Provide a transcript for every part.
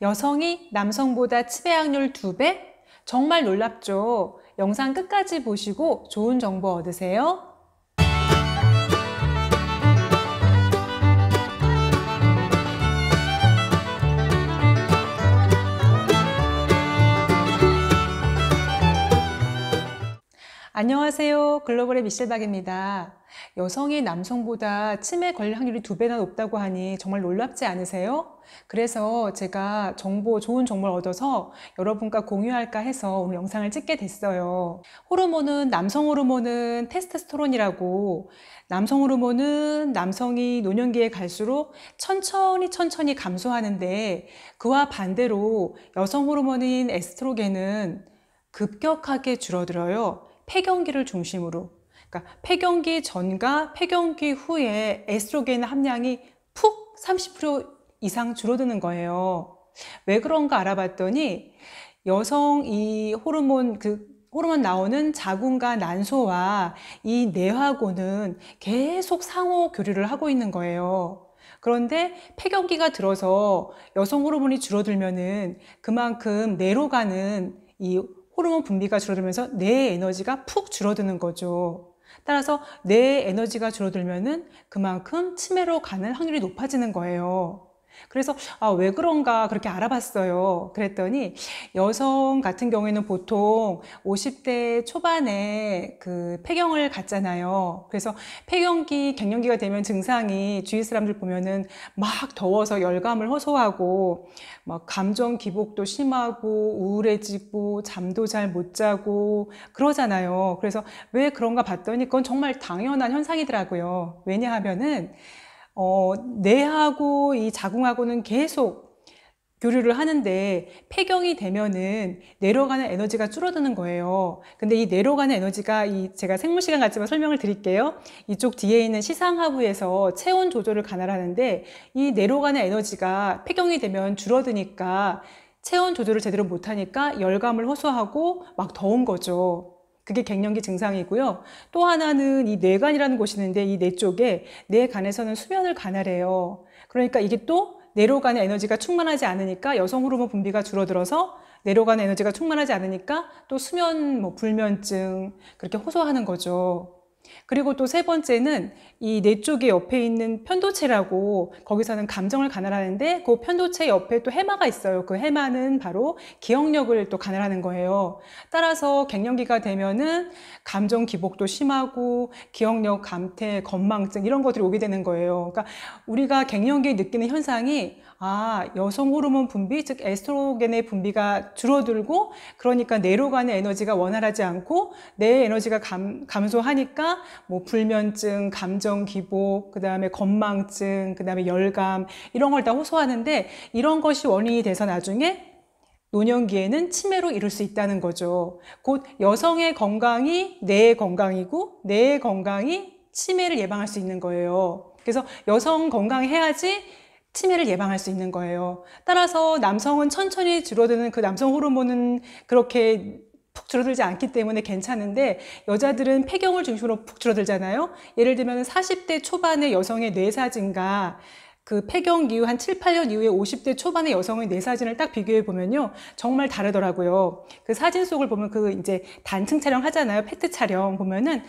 여성이 남성보다 치매 확률 2배? 정말 놀랍죠? 영상 끝까지 보시고 좋은 정보 얻으세요. 안녕하세요. 글로벌의 미셸박입니다. 여성이 남성보다 치매 걸릴 확률이 2배나 높다고 하니 정말 놀랍지 않으세요? 그래서 제가 좋은 정보를 얻어서 여러분과 공유할까 해서 오늘 영상을 찍게 됐어요. 남성 호르몬은 테스토스테론이라고, 남성 호르몬은 남성이 노년기에 갈수록 천천히 감소하는데, 그와 반대로 여성 호르몬인 에스트로겐은 급격하게 줄어들어요. 폐경기를 중심으로. 그러니까 폐경기 전과 폐경기 후에 에스트로겐 함량이 푹 30% 이상 줄어드는 거예요. 왜 그런가 알아봤더니 여성 이 호르몬 나오는 자궁과 난소와 이 뇌하고는 계속 상호 교류를 하고 있는 거예요. 그런데 폐경기가 들어서 여성 호르몬이 줄어들면은 그만큼 뇌로 가는 이 호르몬 분비가 줄어들면서 뇌의 에너지가 푹 줄어드는 거죠. 따라서 뇌의 에너지가 줄어들면은 그만큼 치매로 가는 확률이 높아지는 거예요. 그래서 왜 그런가 그렇게 알아봤어요. 그랬더니 여성 같은 경우에는 보통 50대 초반에 폐경을 갖잖아요. 그래서 갱년기가 되면 증상이 주위 사람들 보면은 막 더워서 열감을 호소하고 막 감정 기복도 심하고 우울해지고 잠도 잘 못 자고 그러잖아요. 그래서 왜 그런가 봤더니 그건 정말 당연한 현상이더라고요. 왜냐하면은 뇌하고 이 자궁하고는 계속 교류를 하는데 폐경이 되면은 뇌로 가는 에너지가 줄어드는 거예요. 근데 이 뇌로 가는 에너지가 제가 생물 시간 같지만 설명을 드릴게요. 이쪽 뒤에 있는 시상하부에서 체온 조절을 관할하는데 이 뇌로 가는 에너지가 폐경이 되면 줄어드니까 체온 조절을 제대로 못하니까 열감을 호소하고 막 더운 거죠. 그게 갱년기 증상이고요. 또 하나는 이 뇌간이라는 곳이 있는데 이 뇌 쪽에 뇌간에서는 수면을 관할해요. 그러니까 이게 또 뇌로 가는 에너지가 충만하지 않으니까 여성 호르몬 분비가 줄어들어서 뇌로 가는 에너지가 충만하지 않으니까 또 수면 불면증 그렇게 호소하는 거죠. 그리고 또 세 번째는 이 뇌 쪽에 옆에 있는 편도체라고, 거기서는 감정을 관할하는데 그 편도체 옆에 또 해마가 있어요. 그 해마는 바로 기억력을 또 관할하는 거예요. 따라서 갱년기가 되면은 감정 기복도 심하고 기억력 감퇴, 건망증 이런 것들이 오게 되는 거예요. 그러니까 우리가 갱년기에 느끼는 현상이 여성 호르몬 분비, 즉 에스트로겐의 분비가 줄어들고, 그러니까 뇌로 가는 에너지가 원활하지 않고 뇌의 에너지가 감소하니까 불면증, 감정 기복, 그 다음에 건망증, 그 다음에 열감 이런 걸 다 호소하는데, 이런 것이 원인이 돼서 나중에 노년기에는 치매로 이룰 수 있다는 거죠. 곧 여성의 건강이 뇌의 건강이고 뇌의 건강이 치매를 예방할 수 있는 거예요. 그래서 여성 건강해야지 치매를 예방할 수 있는 거예요. 따라서 남성은 천천히 줄어드는 그 남성 호르몬은 그렇게 푹 줄어들지 않기 때문에 괜찮은데, 여자들은 폐경을 중심으로 푹 줄어들잖아요. 예를 들면 40대 초반의 여성의 뇌사진과 그 폐경 이후 한 7, 8년 이후에 50대 초반의 여성의 뇌사진을 딱 비교해 보면요, 정말 다르더라고요. 그 사진 속을 보면 이제 단층 촬영 하잖아요. 페트 촬영 보면은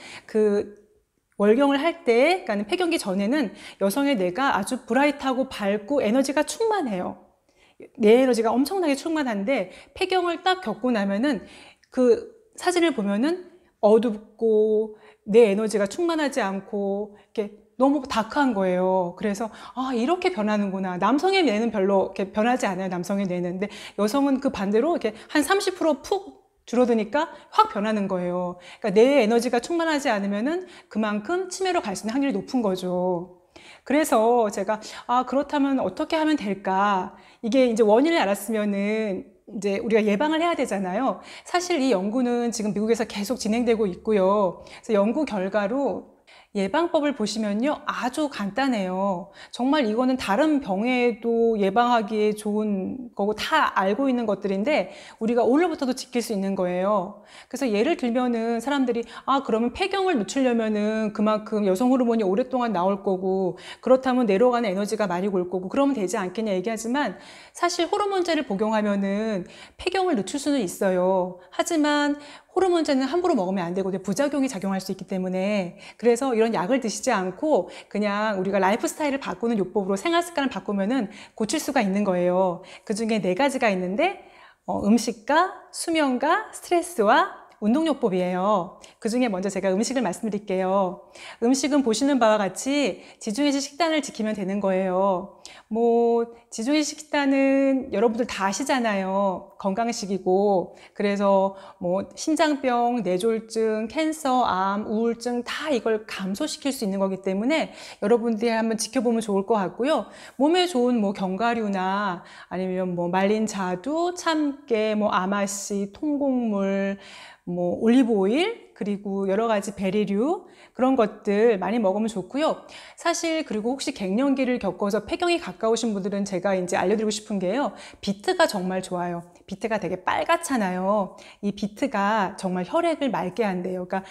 월경을 할 때, 그러니까 폐경기 전에는 여성의 뇌가 아주 브라이트하고 밝고 에너지가 충만해요. 뇌 에너지가 엄청나게 충만한데, 폐경을 딱 겪고 나면은 그 사진을 보면은 어둡고 뇌 에너지가 충만하지 않고 이렇게 너무 다크한 거예요. 그래서 이렇게 변하는구나. 남성의 뇌는 별로 이렇게 변하지 않아요. 남성의 뇌는. 근데 여성은 그 반대로 이렇게 한 30% 푹 줄어드니까 확 변하는 거예요. 그러니까 뇌의 에너지가 충만하지 않으면은 그만큼 치매로 갈 수 있는 확률이 높은 거죠. 그래서 제가 그렇다면 어떻게 하면 될까? 이게 이제 원인을 알았으면은 이제 우리가 예방을 해야 되잖아요. 사실 이 연구는 지금 미국에서 계속 진행되고 있고요. 그래서 연구 결과로 예방법을 보시면요, 아주 간단해요. 정말 이거는 다른 병에도 예방하기에 좋은 거고 다 알고 있는 것들인데 우리가 오늘부터도 지킬 수 있는 거예요. 그래서 예를 들면은 사람들이 그러면 폐경을 늦추려면은 그만큼 여성 호르몬이 오랫동안 나올 거고 그렇다면 내려가는 에너지가 많이 올 거고 그러면 되지 않겠냐 얘기하지만 사실 호르몬제를 복용하면은 폐경을 늦출 수는 있어요. 하지만 호르몬제는 함부로 먹으면 안 되거든요. 부작용이 작용할 수 있기 때문에. 그래서 이런 약을 드시지 않고 그냥 우리가 라이프 스타일을 바꾸는 요법으로 생활 습관을 바꾸면은 고칠 수가 있는 거예요. 그 중에 4가지가 있는데 음식과 수면과 스트레스와 운동요법이에요. 그 중에 먼저 제가 음식을 말씀드릴게요. 음식은 보시는 바와 같이 지중해식 식단을 지키면 되는 거예요. 지중해식 식단은 여러분들 다 아시잖아요. 건강식이고, 그래서 심장병, 뇌졸중, 캔서, 암, 우울증 다 이걸 감소시킬 수 있는 거기 때문에 여러분들이 한번 지켜보면 좋을 것 같고요. 몸에 좋은 견과류나 아니면 말린 자두, 참깨, 아마씨, 통곡물, 올리브 오일, 그리고 여러 가지 베리류, 그런 것들 많이 먹으면 좋고요. 사실 그리고 혹시 갱년기를 겪어서 폐경이 가까우신 분들은 제가 이제 알려드리고 싶은 게요. 비트가 정말 좋아요. 비트가 되게 빨갛잖아요. 이 비트가 정말 혈액을 맑게 한대요. 그러니까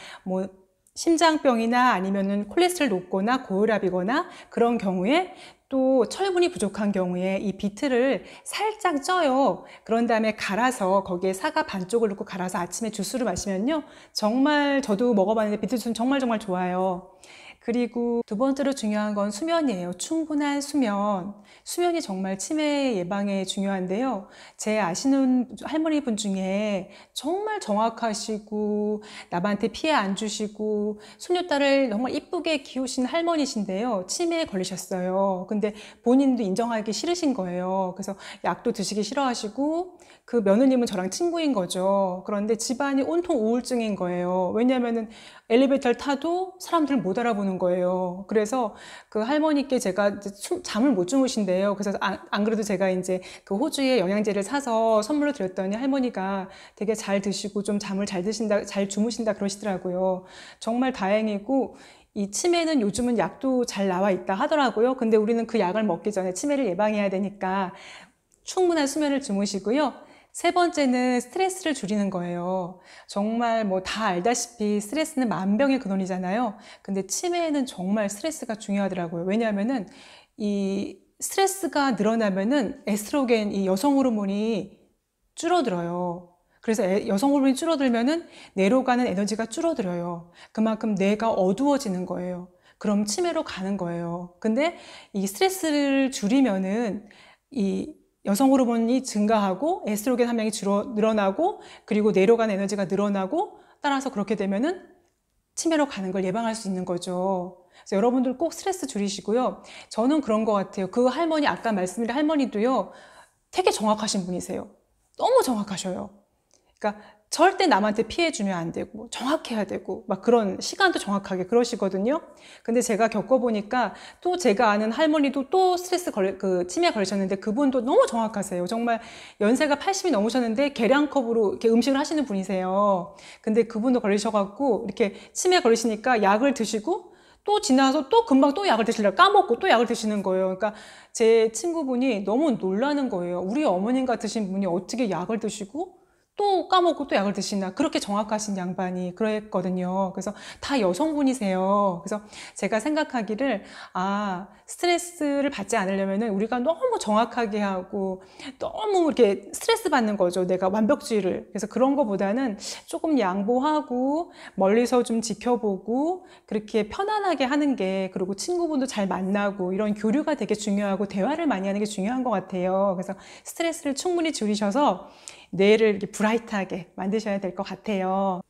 심장병이나 아니면은 콜레스테롤 높거나 고혈압이거나 그런 경우에 또 철분이 부족한 경우에 이 비트를 살짝 쪄요. 그런 다음에 갈아서 거기에 사과 반쪽을 넣고 갈아서 아침에 주스를 마시면요. 정말 저도 먹어봤는데 비트 주스는 정말 좋아요. 그리고 2번째로 중요한 건 수면이에요. 충분한 수면. 수면이 정말 치매 예방에 중요한데요. 제 아시는 할머니 분 중에 정말 정확하시고 남한테 피해 안 주시고 손녀딸을 정말 이쁘게 키우신 할머니신데요. 치매에 걸리셨어요. 근데 본인도 인정하기 싫으신 거예요. 그래서 약도 드시기 싫어하시고 그 며느님은 저랑 친구인 거죠. 그런데 집안이 온통 우울증인 거예요. 왜냐하면은 엘리베이터를 타도 사람들을 못 알아보는 거예요. 그래서 그 할머니께 제가 잠을 못 주무신대요. 그래서 안 그래도 제가 이제 그 호주에 영양제를 사서 선물로 드렸더니 할머니가 되게 잘 드시고 좀 잠을 잘 주무신다 그러시더라고요. 정말 다행이고 이 치매는 요즘은 약도 잘 나와 있다 하더라고요. 근데 우리는 그 약을 먹기 전에 치매를 예방해야 되니까 충분한 수면을 주무시고요. 3번째는 스트레스를 줄이는 거예요. 정말 다 알다시피 스트레스는 만병의 근원이잖아요. 근데 치매에는 정말 스트레스가 중요하더라고요. 왜냐하면은 이 스트레스가 늘어나면은 에스트로겐, 이 여성 호르몬이 줄어들어요. 그래서 여성 호르몬이 줄어들면은 뇌로 가는 에너지가 줄어들어요. 그만큼 뇌가 어두워지는 거예요. 그럼 치매로 가는 거예요. 근데 이 스트레스를 줄이면은 이 여성 호르몬이 증가하고 에스트로겐 함량이 늘어나고 그리고 내려가는 에너지가 늘어나고 따라서 그렇게 되면은 치매로 가는 걸 예방할 수 있는 거죠. 그래서 여러분들 꼭 스트레스 줄이시고요. 저는 그런 것 같아요. 그 할머니, 아까 말씀드린 할머니도요, 되게 정확하신 분이세요. 너무 정확하셔요. 그러니까 절대 남한테 피해 주면 안 되고 정확해야 되고 막 그런 시간도 정확하게 그러시거든요. 근데 제가 겪어보니까 또 제가 아는 할머니도 또 치매에 걸리셨는데 그분도 너무 정확하세요. 정말 연세가 80이 넘으셨는데 계량컵으로 이렇게 음식을 하시는 분이세요. 근데 그분도 걸리셔갖고 이렇게 치매에 걸리시니까 약을 드시고 또 지나서 또 금방 또 약을 드시려고 까먹고 또 약을 드시는 거예요. 그러니까 제 친구분이 너무 놀라는 거예요. 우리 어머님 같으신 분이 어떻게 약을 드시고 또 까먹고 또 약을 드시나, 그렇게 정확하신 양반이 그랬거든요. 그래서 다 여성분이세요. 그래서 제가 생각하기를 스트레스를 받지 않으려면은 우리가 너무 정확하게 하고 너무 이렇게 스트레스 받는 거죠. 내가 완벽주의를. 그래서 그런 거보다는 조금 양보하고 멀리서 좀 지켜보고 그렇게 편안하게 하는 게, 그리고 친구분도 잘 만나고 이런 교류가 되게 중요하고 대화를 많이 하는 게 중요한 것 같아요. 그래서 스트레스를 충분히 줄이셔서 뇌를 이렇게 브라이트하게 만드셔야 될 것 같아요.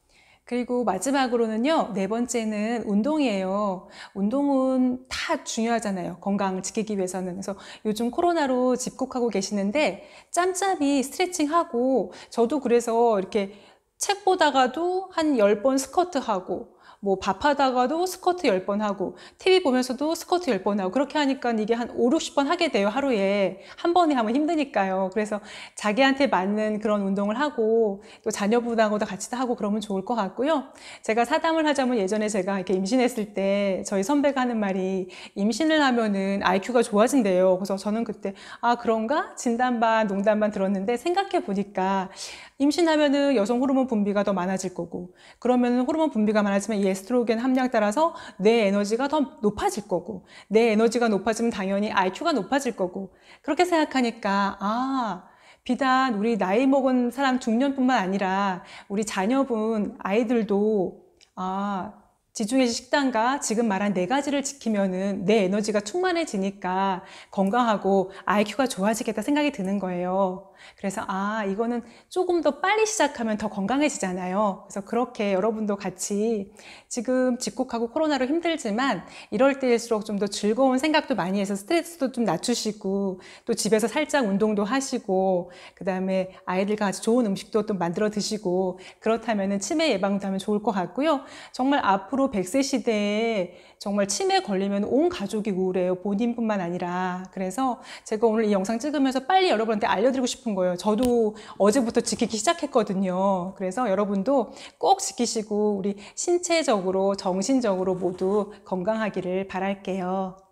그리고 마지막으로는요, 4번째는 운동이에요. 운동은 다 중요하잖아요. 건강을 지키기 위해서는. 그래서 요즘 코로나로 집콕하고 계시는데 짬짬이 스트레칭하고, 저도 그래서 이렇게 책 보다가도 한 10번 스쿼트 하고 뭐 밥하다가도 스쿼트 10번 하고 TV 보면서도 스쿼트 10번 하고 그렇게 하니까 이게 한 5, 60번 하게 돼요. 하루에. 한 번에 하면 힘드니까요. 그래서 자기한테 맞는 그런 운동을 하고 또 자녀분하고도 같이 하고 그러면 좋을 것 같고요. 제가 사담을 하자면 예전에 제가 이렇게 임신했을 때 저희 선배가 하는 말이 임신을 하면은 IQ가 좋아진대요. 그래서 저는 그때 아 그런가? 진단반, 농담반 들었는데 생각해 보니까 임신하면은 여성 호르몬 분비가 더 많아질 거고 그러면 호르몬 분비가 많아지면 이 에스트로겐 함량 따라서 내 에너지가 더 높아질 거고 내 에너지가 높아지면 당연히 IQ가 높아질 거고 그렇게 생각하니까 아 비단 우리 나이 먹은 사람 중년뿐만 아니라 우리 자녀분 아이들도 아 지중해 식단과 지금 말한 네 가지를 지키면은 내 에너지가 충만해지니까 건강하고 IQ가 좋아지겠다 생각이 드는 거예요. 그래서 아 이거는 조금 더 빨리 시작하면 더 건강해지잖아요. 그래서 그렇게 여러분도 같이 지금 집콕하고 코로나로 힘들지만 이럴 때일수록 좀 더 즐거운 생각도 많이 해서 스트레스도 좀 낮추시고 또 집에서 살짝 운동도 하시고 그 다음에 아이들과 같이 좋은 음식도 또 만들어 드시고 그렇다면은 치매 예방도 하면 좋을 것 같고요. 정말 앞으로 100세 시대에 정말 치매 걸리면 온 가족이 우울해요. 본인뿐만 아니라. 그래서 제가 오늘 이 영상 찍으면서 빨리 여러분한테 알려드리고 싶은 거예요. 저도 어제부터 지키기 시작했거든요. 그래서 여러분도 꼭 지키시고 우리 신체적으로 정신적으로 모두 건강하기를 바랄게요.